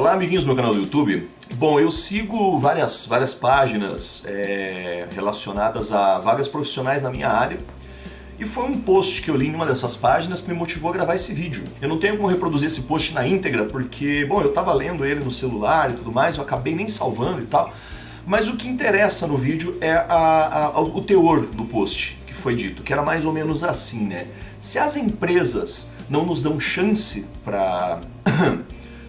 Olá, amiguinhos do meu canal do YouTube. Bom, eu sigo várias páginas relacionadas a vagas profissionais na minha área. E foi um post que eu li em uma dessas páginas que me motivou a gravar esse vídeo. Eu não tenho como reproduzir esse post na íntegra porque, bom, eu tava lendo ele no celular e tudo mais, eu acabei nem salvando e tal. Mas o que interessa no vídeo é o teor do post que foi dito, que era mais ou menos assim, né? Se as empresas não nos dão chance para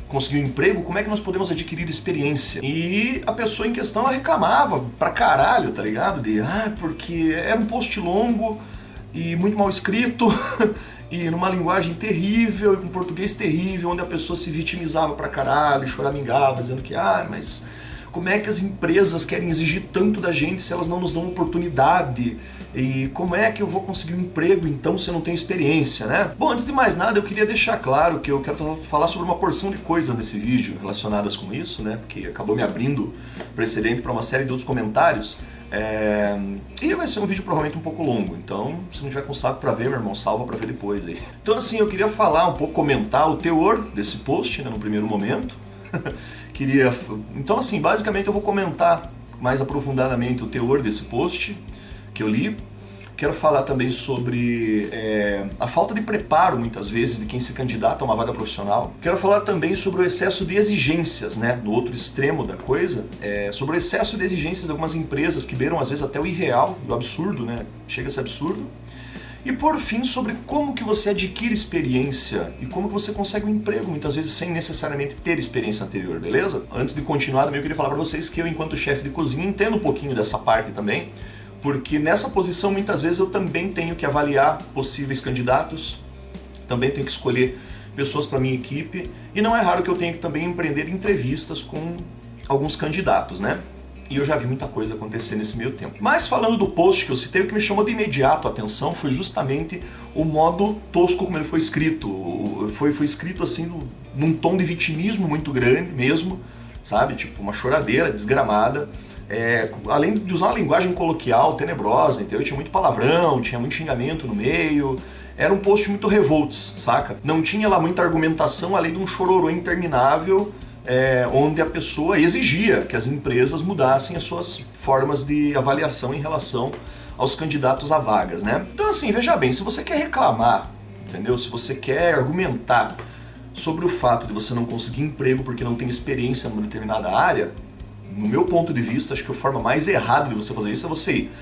conseguir um emprego, como é que nós podemos adquirir experiência? E a pessoa em questão, ela reclamava pra caralho, tá ligado? Porque era um post longo e muito mal escrito e numa linguagem terrível, em português terrível, onde a pessoa se vitimizava pra caralho, choramingava, dizendo que, mas como é que as empresas querem exigir tanto da gente se elas não nos dão oportunidade? E como é que eu vou conseguir um emprego então se eu não tenho experiência, né? Bom, antes de mais nada eu queria deixar claro que eu quero falar sobre uma porção de coisas nesse vídeo relacionadas com isso, né? Porque acabou me abrindo precedente para uma série de outros comentários. E vai ser um vídeo provavelmente um pouco longo, então se não tiver com saco pra ver, meu irmão, salva pra ver depois aí. Então assim, eu queria falar um pouco, comentar o teor desse post, né, no primeiro momento. Então assim, basicamente eu vou comentar mais aprofundadamente o teor desse post que eu li. Quero falar também sobre a falta de preparo, muitas vezes, de quem se candidata a uma vaga profissional. Quero falar também sobre o excesso de exigências, né, no outro extremo da coisa, sobre o excesso de exigências de algumas empresas que beiram, às vezes, até o irreal, o absurdo, né, chega a ser absurdo. E, por fim, sobre como que você adquire experiência e como que você consegue um emprego, muitas vezes sem necessariamente ter experiência anterior, beleza? Antes de continuar, também eu queria falar para vocês que eu, enquanto chefe de cozinha, entendo um pouquinho dessa parte também, porque nessa posição muitas vezes eu também tenho que avaliar possíveis candidatos, também tenho que escolher pessoas para minha equipe, e não é raro que eu tenha que também empreender entrevistas com alguns candidatos, né? E eu já vi muita coisa acontecer nesse meio tempo. Mas falando do post que eu citei, o que me chamou de imediato a atenção foi justamente o modo tosco como ele foi escrito. Foi escrito assim num tom de vitimismo muito grande mesmo, sabe? Tipo uma choradeira desgramada. Além de usar uma linguagem coloquial, tenebrosa, entendeu? Tinha muito palavrão, tinha muito xingamento no meio. Era um post muito revolts, saca? Não tinha lá muita argumentação, além de um chororô interminável, onde a pessoa exigia que as empresas mudassem as suas formas de avaliação em relação aos candidatos a vagas, né? Então assim, veja bem, se você quer reclamar, entendeu? Se você quer argumentar sobre o fato de você não conseguir emprego porque não tem experiência numa determinada área, no meu ponto de vista, acho que a forma mais errada de você fazer isso é você ir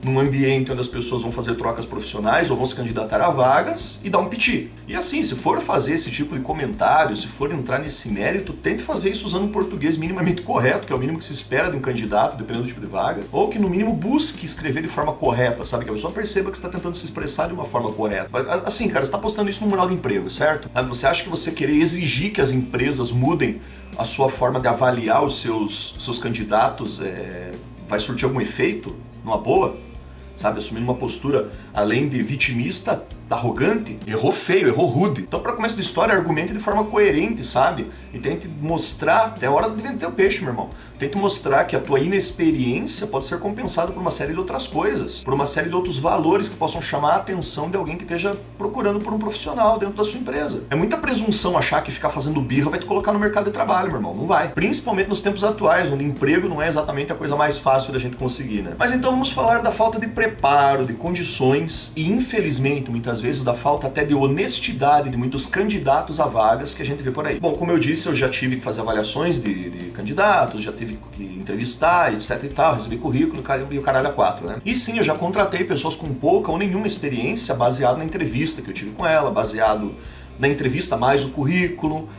num ambiente onde as pessoas vão fazer trocas profissionais ou vão se candidatar a vagas e dar um piti. E assim, se for fazer esse tipo de comentário, se for entrar nesse mérito, tente fazer isso usando um português minimamente correto, que é o mínimo que se espera de um candidato, dependendo do tipo de vaga, ou que no mínimo busque escrever de forma correta, sabe? Que a pessoa perceba que você está tentando se expressar de uma forma correta. Assim, cara, você está postando isso no mural de emprego, certo? Você acha que você querer exigir que as empresas mudem a sua forma de avaliar os seus candidatos vai surtir algum efeito? Numa boa? Sabe, assumindo uma postura, além de vitimista, arrogante, errou feio, errou rude. Então, para começo de história, argumente de forma coerente, sabe? E tente mostrar, até a hora de vender o peixe, meu irmão. Tente mostrar que a tua inexperiência pode ser compensada por uma série de outras coisas, por uma série de outros valores que possam chamar a atenção de alguém que esteja procurando por um profissional dentro da sua empresa. É muita presunção achar que ficar fazendo birra vai te colocar no mercado de trabalho, meu irmão. Não vai. Principalmente nos tempos atuais, onde emprego não é exatamente a coisa mais fácil da gente conseguir, né? Mas então vamos falar da falta de preparo, de condições e, infelizmente, muitas vezes da falta até de honestidade de muitos candidatos a vagas que a gente vê por aí. Bom, como eu disse, eu já tive que fazer avaliações de candidatos, já tive que entrevistar, etc e tal, receber currículo e o caralho a quatro, né? E sim, eu já contratei pessoas com pouca ou nenhuma experiência baseado na entrevista que eu tive com ela, baseado na entrevista mais o currículo,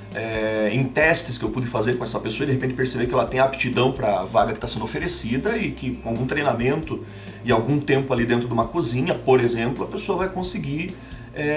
em testes que eu pude fazer com essa pessoa e de repente perceber que ela tem aptidão para a vaga que está sendo oferecida e que com algum treinamento e algum tempo ali dentro de uma cozinha, por exemplo, a pessoa vai conseguir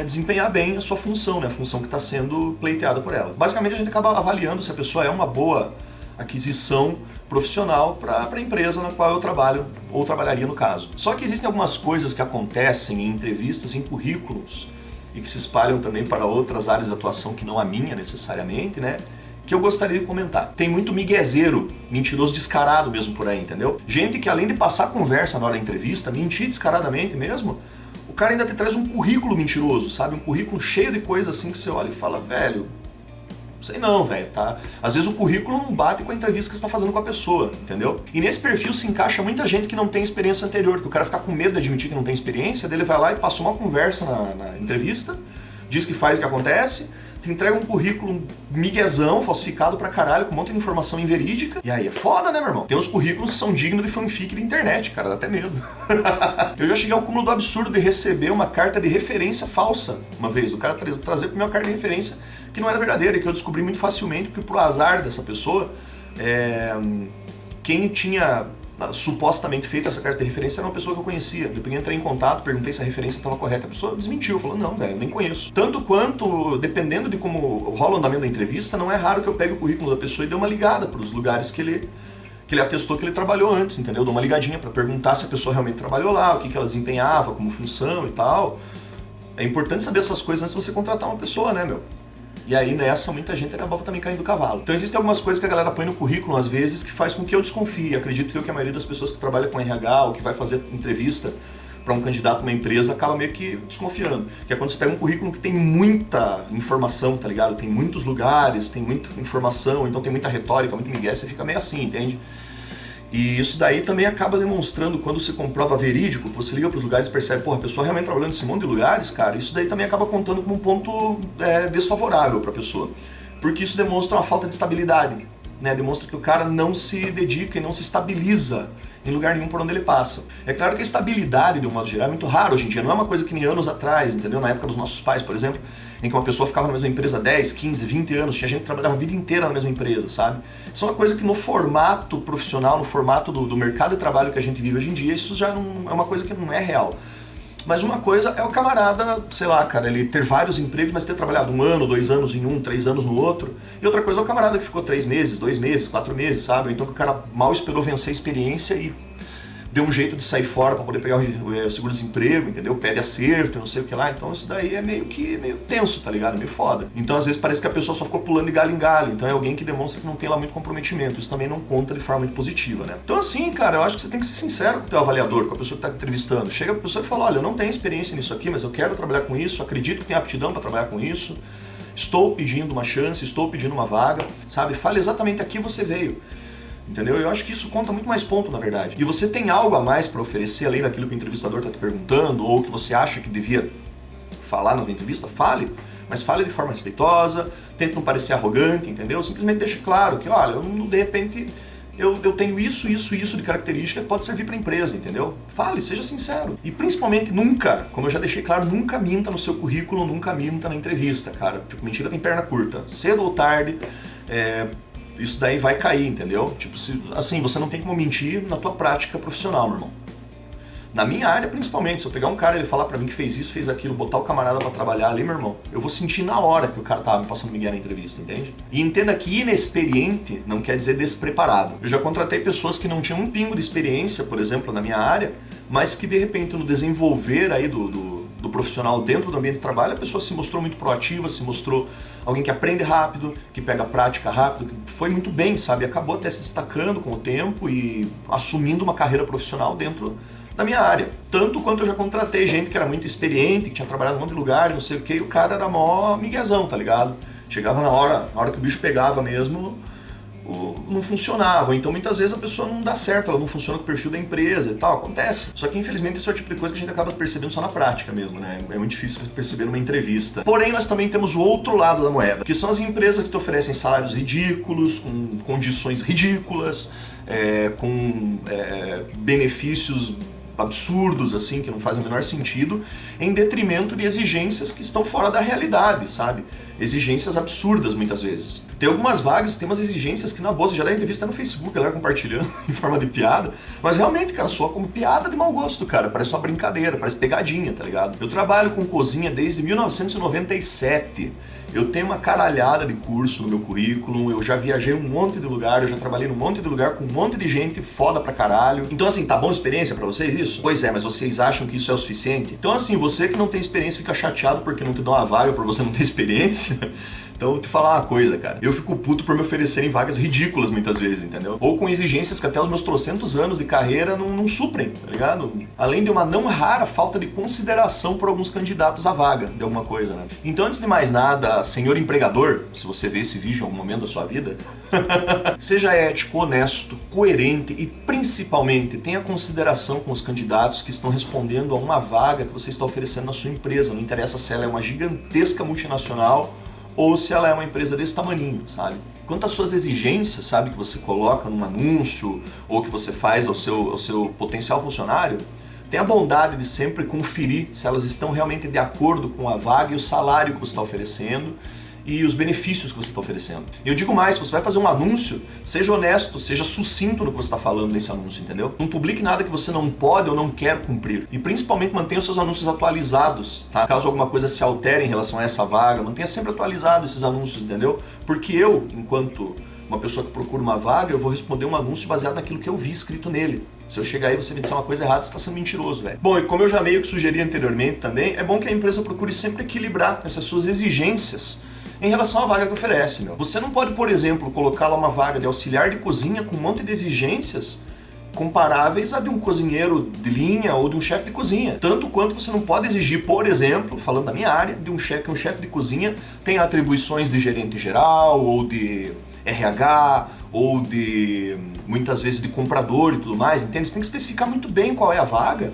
desempenhar bem a sua função, né? A função que está sendo pleiteada por ela. Basicamente a gente acaba avaliando se a pessoa é uma boa aquisição profissional para a empresa na qual eu trabalho ou trabalharia no caso. Só que existem algumas coisas que acontecem em entrevistas, em currículos, e que se espalham também para outras áreas de atuação que não a minha necessariamente, né? Que eu gostaria de comentar. Tem muito miguezeiro, mentiroso descarado mesmo por aí, entendeu? Gente que além de passar a conversa na hora da entrevista, mentir descaradamente mesmo, o cara ainda te traz um currículo mentiroso, sabe? Um currículo cheio de coisa assim que você olha e fala, velho, Sei não, velho, tá? Às vezes o currículo não bate com a entrevista que você tá fazendo com a pessoa, entendeu? E nesse perfil se encaixa muita gente que não tem experiência anterior, que o cara fica com medo de admitir que não tem experiência, daí ele vai lá e passa uma conversa na entrevista, diz que faz o que acontece, te entrega um currículo miguezão, falsificado pra caralho, com um monte de informação inverídica. E aí é foda, né, meu irmão? Tem uns currículos que são dignos de fanfic da internet, cara, dá até medo. Eu já cheguei ao cúmulo do absurdo de receber uma carta de referência falsa, uma vez, do cara trazer pra mim uma carta de referência que não era verdadeira, e que eu descobri muito facilmente, porque pro azar dessa pessoa, quem tinha supostamente feito essa carta de referência era uma pessoa que eu conhecia. Depois eu entrei em contato, perguntei se a referência estava correta, a pessoa desmentiu, falou, não, velho, nem conheço. Tanto quanto, dependendo de como rola o andamento da entrevista, não é raro que eu pegue o currículo da pessoa e dê uma ligada para os lugares que ele atestou que ele trabalhou antes, entendeu? Dou uma ligadinha para perguntar se a pessoa realmente trabalhou lá, o que ela desempenhava como função e tal. É importante saber essas coisas antes de você contratar uma pessoa, né, meu? E aí nessa, muita gente acaba também caindo do cavalo. Então existem algumas coisas que a galera põe no currículo, às vezes, que faz com que eu desconfie. Acredito que a maioria das pessoas que trabalham com RH ou que vai fazer entrevista para um candidato numa empresa acaba meio que desconfiando. Que é quando você pega um currículo que tem muita informação, tá ligado? Tem muitos lugares, tem muita informação, então tem muita retórica, muito migué, você fica meio assim, entende? E isso daí também acaba demonstrando, quando você comprova verídico, você liga para os lugares e percebe, porra, a pessoa realmente trabalhando nesse monte de lugares, cara, isso daí também acaba contando como um ponto desfavorável para a pessoa. Porque isso demonstra uma falta de estabilidade, né? Demonstra que o cara não se dedica e não se estabiliza em lugar nenhum por onde ele passa. É claro que a estabilidade, de um modo geral, é muito raro hoje em dia, não é uma coisa que nem anos atrás, entendeu? Na época dos nossos pais, por exemplo, em que uma pessoa ficava na mesma empresa 10, 15, 20 anos, tinha gente que trabalhava a vida inteira na mesma empresa, sabe? Isso é uma coisa que no formato profissional, no formato do mercado de trabalho que a gente vive hoje em dia, isso já não é uma coisa que não é real. Mas uma coisa é o camarada, sei lá, cara, ele ter vários empregos, mas ter trabalhado 1 ano, 2 anos em um, 3 anos no outro. E outra coisa é o camarada que ficou 3 meses, 2 meses, 4 meses, sabe? Então que o cara mal esperou vencer a experiência e deu um jeito de sair fora para poder pegar o seguro-desemprego, entendeu? Pede acerto, não sei o que lá. Então isso daí é meio tenso, tá ligado? Meio foda. Então às vezes parece que a pessoa só ficou pulando de galho em galho. Então é alguém que demonstra que não tem lá muito comprometimento. Isso também não conta de forma muito positiva, né? Então assim, cara, eu acho que você tem que ser sincero com o teu avaliador, com a pessoa que tá te entrevistando. Chega pra pessoa e fala, olha, eu não tenho experiência nisso aqui, mas eu quero trabalhar com isso, acredito que tenho aptidão para trabalhar com isso, estou pedindo uma chance, estou pedindo uma vaga, sabe? Fale exatamente a que você veio. Entendeu? Eu acho que isso conta muito mais ponto, na verdade. E você tem algo a mais para oferecer, além daquilo que o entrevistador está te perguntando, ou que você acha que devia falar na tua entrevista, fale, mas fale de forma respeitosa, tente não parecer arrogante, entendeu? Simplesmente deixe claro que, olha, de repente eu tenho isso de característica que pode servir para a empresa, entendeu? Fale, seja sincero. E principalmente nunca, como eu já deixei claro, nunca minta no seu currículo, nunca minta na entrevista, cara. Tipo, mentira tem perna curta. Cedo ou tarde, isso daí vai cair, entendeu? Tipo, assim, você não tem como mentir na tua prática profissional, meu irmão. Na minha área, principalmente, se eu pegar um cara e ele falar pra mim que fez isso, fez aquilo, botar o camarada pra trabalhar ali, meu irmão, eu vou sentir na hora que o cara tava me passando migué na entrevista, entende? E entenda que inexperiente não quer dizer despreparado. Eu já contratei pessoas que não tinham um pingo de experiência, por exemplo, na minha área, mas que de repente no desenvolver aí do profissional dentro do ambiente de trabalho, a pessoa se mostrou muito proativa, se mostrou alguém que aprende rápido, que pega a prática rápido, que foi muito bem, sabe? Acabou até se destacando com o tempo e assumindo uma carreira profissional dentro da minha área. Tanto quanto eu já contratei gente que era muito experiente, que tinha trabalhado em um monte de lugar, não sei o que, e o cara era mó miguezão, tá ligado? Chegava na hora que o bicho pegava mesmo, não funcionava. Então muitas vezes a pessoa não dá certo, ela não funciona com o perfil da empresa e tal, acontece. Só que infelizmente esse é o tipo de coisa que a gente acaba percebendo só na prática mesmo, né? É muito difícil perceber numa entrevista. Porém, nós também temos o outro lado da moeda, que são as empresas que te oferecem salários ridículos, com condições ridículas, com benefícios absurdos, assim, que não fazem o menor sentido, em detrimento de exigências que estão fora da realidade, sabe? Exigências absurdas, muitas vezes. Tem algumas vagas, tem umas exigências que, na boa, você já dá entrevista no Facebook, galera compartilhando em forma de piada, mas realmente, cara, soa como piada de mau gosto, cara. Parece uma brincadeira, parece pegadinha, tá ligado? Eu trabalho com cozinha desde 1997. Eu tenho uma caralhada de curso no meu currículo, eu já viajei um monte de lugar, eu já trabalhei num monte de lugar com um monte de gente foda pra caralho. Então assim, tá bom experiência pra vocês isso? Pois é, mas vocês acham que isso é o suficiente? Então assim, você que não tem experiência fica chateado porque não te dão uma vaga por você não ter experiência, Então, eu vou te falar uma coisa, cara. Eu fico puto por me oferecerem vagas ridículas muitas vezes, entendeu? Ou com exigências que até os meus trocentos anos de carreira não suprem, tá ligado? Além de uma não rara falta de consideração por alguns candidatos à vaga de alguma coisa, né? Então, antes de mais nada, senhor empregador, se você vê esse vídeo em algum momento da sua vida, seja ético, honesto, coerente e principalmente tenha consideração com os candidatos que estão respondendo a uma vaga que você está oferecendo na sua empresa. Não interessa se ela é uma gigantesca multinacional ou se ela é uma empresa desse tamaninho, sabe? Quanto às suas exigências, sabe, que você coloca num anúncio ou que você faz ao seu potencial funcionário, tenha a bondade de sempre conferir se elas estão realmente de acordo com a vaga e o salário que você está oferecendo e os benefícios que você está oferecendo. E eu digo mais, se você vai fazer um anúncio, seja honesto, seja sucinto no que você está falando nesse anúncio, entendeu? Não publique nada que você não pode ou não quer cumprir. E principalmente mantenha os seus anúncios atualizados, tá? Caso alguma coisa se altere em relação a essa vaga, mantenha sempre atualizado esses anúncios, entendeu? Porque eu, enquanto uma pessoa que procura uma vaga, eu vou responder um anúncio baseado naquilo que eu vi escrito nele. Se eu chegar aí e você me disser uma coisa errada, você está sendo mentiroso, velho. Bom, e como eu já meio que sugeri anteriormente também, é bom que a empresa procure sempre equilibrar essas suas exigências em relação à vaga que oferece, meu. Você não pode, por exemplo, colocar lá uma vaga de auxiliar de cozinha com um monte de exigências comparáveis a de um cozinheiro de linha ou de um chefe de cozinha. Tanto quanto você não pode exigir, por exemplo, falando da minha área, de um chefe de cozinha tenha atribuições de gerente geral ou de RH ou de, muitas vezes, de comprador e tudo mais, entende? Você tem que especificar muito bem qual é a vaga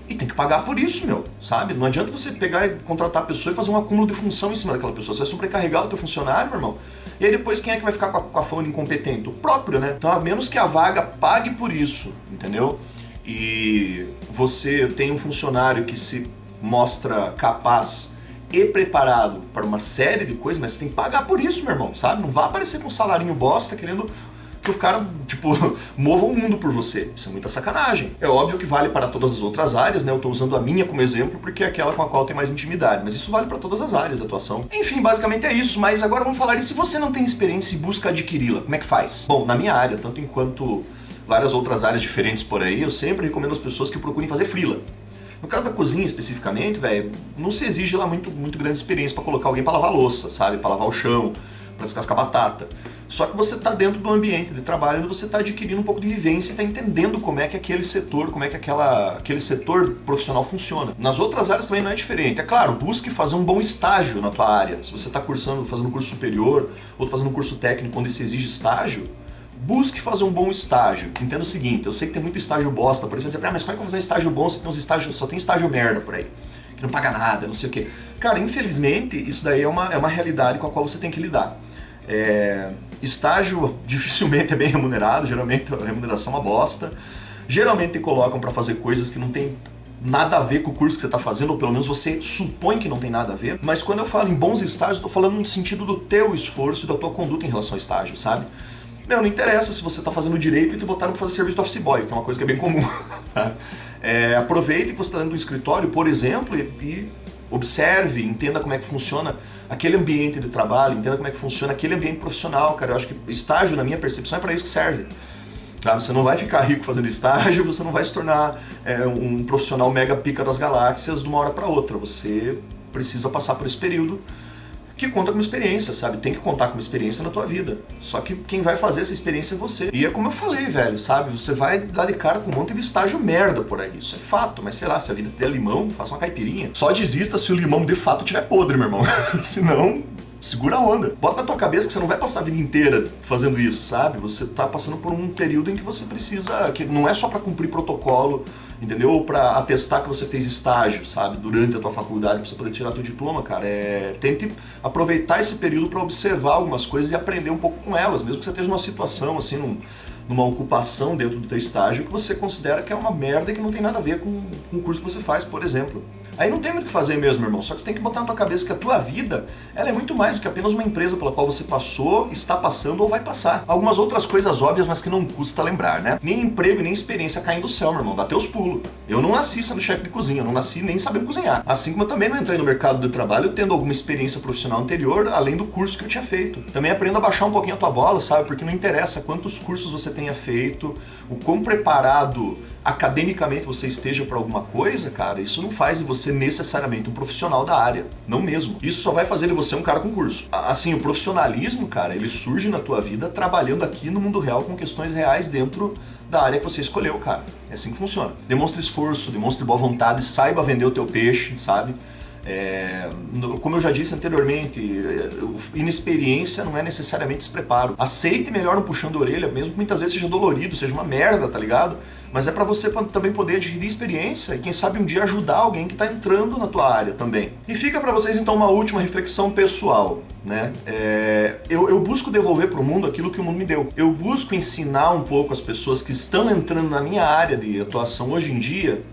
e tem que pagar por isso, meu, sabe? Não adianta você pegar e contratar a pessoa e fazer um acúmulo de função em cima daquela pessoa. Você vai sobrecarregar o teu funcionário, meu irmão. E aí depois quem é que vai ficar com a fama de incompetente? O próprio, né? Então, a menos que a vaga pague por isso, entendeu? E você tem um funcionário que se mostra capaz e preparado para uma série de coisas, mas você tem que pagar por isso, meu irmão, sabe? Não vá aparecer com um salarinho bosta querendo que o cara, tipo, mova o mundo por você. Isso é muita sacanagem. É óbvio que vale para todas as outras áreas, né? Eu tô usando a minha como exemplo porque é aquela com a qual eu tenho mais intimidade, mas isso vale para todas as áreas de atuação. Enfim, basicamente é isso, mas agora vamos falar, e se você não tem experiência e busca adquiri-la, como é que faz? Bom, na minha área, tanto enquanto várias outras áreas diferentes por aí, eu sempre recomendo às pessoas que procurem fazer freela. No caso da cozinha especificamente, velho, não se exige lá muito grande experiência para colocar alguém para lavar louça, sabe? Para lavar o chão, para descascar batata. Só que você está dentro do ambiente de trabalho onde você está adquirindo um pouco de vivência e está entendendo como é que aquele setor, como é que aquele setor profissional funciona. Nas outras áreas também não é diferente. É claro, busque fazer um bom estágio na tua área. Se você está fazendo um curso superior ou fazendo um curso técnico onde se exige estágio, busque fazer um bom estágio. Entenda o seguinte, eu sei que tem muito estágio bosta, por isso vai dizer, mas como é que eu vou fazer um estágio bom se tem uns estágios, só tem estágio merda por aí, que não paga nada, não sei o quê. Cara, infelizmente, isso daí é uma realidade com a qual você tem que lidar. Estágio dificilmente é bem remunerado, geralmente a remuneração é uma bosta. Geralmente te colocam para fazer coisas que não tem nada a ver com o curso que você está fazendo, ou pelo menos você supõe que não tem nada a ver. Mas quando eu falo em bons estágios, eu tô falando no sentido do teu esforço e da tua conduta em relação ao estágio, sabe? Não interessa se você está fazendo direito e te botaram para fazer serviço de office boy, que é uma coisa que é bem comum. Aproveite que você está dentro do escritório, por exemplo, e observe, entenda como é que funciona aquele ambiente de trabalho, entenda como é que funciona aquele ambiente profissional, cara. Eu acho que estágio, na minha percepção, é para isso que serve. Tá? Você não vai ficar rico fazendo estágio, você não vai se tornar um profissional mega pica das galáxias de uma hora para outra. Você precisa passar por esse período que conta com experiência, sabe? Tem que contar com experiência na tua vida. Só que quem vai fazer essa experiência é você. E é como eu falei, velho, sabe? Você vai dar de cara com um monte de estágio merda por aí. Isso é fato, mas sei lá, se a vida te der limão, faça uma caipirinha. Só desista se o limão de fato estiver podre, meu irmão. Senão, segura a onda. Bota na tua cabeça que você não vai passar a vida inteira fazendo isso, sabe? Você tá passando por um período em que você precisa, que não é só pra cumprir protocolo, entendeu? Ou pra atestar que você fez estágio, sabe? Durante a tua faculdade, pra você poder tirar teu diploma, cara. Tente aproveitar esse período pra observar algumas coisas e aprender um pouco com elas, mesmo que você esteja numa situação, assim, numa ocupação dentro do teu estágio que você considera que é uma merda e que não tem nada a ver com o curso que você faz, por exemplo. Aí não tem muito o que fazer mesmo, irmão, só que você tem que botar na tua cabeça que a tua vida, ela é muito mais do que apenas uma empresa pela qual você passou, está passando ou vai passar. Algumas outras coisas óbvias, mas que não custa lembrar, né? Nem emprego e nem experiência caem do céu, meu irmão, dá teus pulos. Eu não nasci sendo chefe de cozinha, eu não nasci nem sabendo cozinhar. Assim como eu também não entrei no mercado do trabalho tendo alguma experiência profissional anterior, além do curso que eu tinha feito. Também aprenda a baixar um pouquinho a tua bola, sabe? Porque não interessa quantos cursos você tenha feito, o quão preparado academicamente você esteja para alguma coisa, cara, isso não faz de você necessariamente um profissional da área, não mesmo. Isso só vai fazer de você um cara com curso. Assim, o profissionalismo, cara, ele surge na tua vida trabalhando aqui no mundo real com questões reais dentro da área que você escolheu, cara. É assim que funciona. Demonstre esforço, demonstre boa vontade, saiba vender o teu peixe, sabe? Como eu já disse anteriormente, inexperiência não é necessariamente despreparo. Aceite melhor um puxão de orelha, mesmo que muitas vezes seja dolorido, seja uma merda, tá ligado? Mas é pra você também poder adquirir experiência e quem sabe um dia ajudar alguém que tá entrando na tua área também. E fica pra vocês então uma última reflexão pessoal, né? Eu busco devolver pro mundo aquilo que o mundo me deu. Eu busco ensinar um pouco as pessoas que estão entrando na minha área de atuação hoje em dia,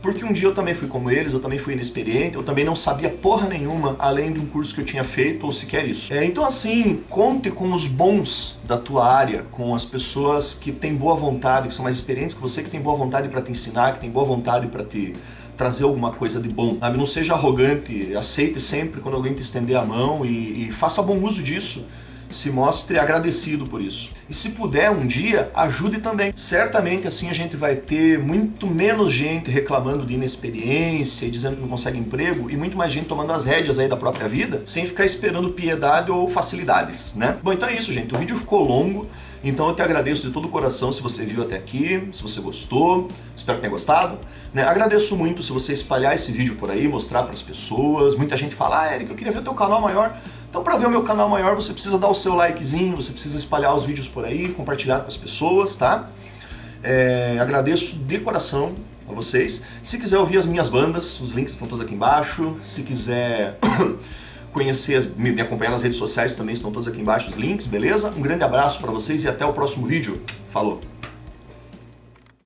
porque um dia eu também fui como eles, eu também fui inexperiente, eu também não sabia porra nenhuma além de um curso que eu tinha feito ou sequer isso. Então assim, conte com os bons da tua área, com as pessoas que têm boa vontade, que são mais experientes que você, que têm boa vontade para te ensinar, que têm boa vontade para te trazer alguma coisa de bom, sabe? Não seja arrogante, aceite sempre quando alguém te estender a mão e faça bom uso disso. Se mostre agradecido por isso. E se puder um dia, ajude também. Certamente assim a gente vai ter muito menos gente reclamando de inexperiência e dizendo que não consegue emprego e muito mais gente tomando as rédeas aí da própria vida sem ficar esperando piedade ou facilidades, né? Bom, então é isso, gente. O vídeo ficou longo, então eu te agradeço de todo o coração se você viu até aqui, se você gostou, espero que tenha gostado. Né? Agradeço muito se você espalhar esse vídeo por aí, mostrar para as pessoas. Muita gente fala, Eric, eu queria ver o teu canal maior. Então, para ver o meu canal maior, você precisa dar o seu likezinho, você precisa espalhar os vídeos por aí, compartilhar com as pessoas, tá? Agradeço de coração a vocês. Se quiser ouvir as minhas bandas, os links estão todos aqui embaixo. Se quiser conhecer, me acompanhar nas redes sociais, também estão todos aqui embaixo os links, beleza? Um grande abraço para vocês e até o próximo vídeo. Falou!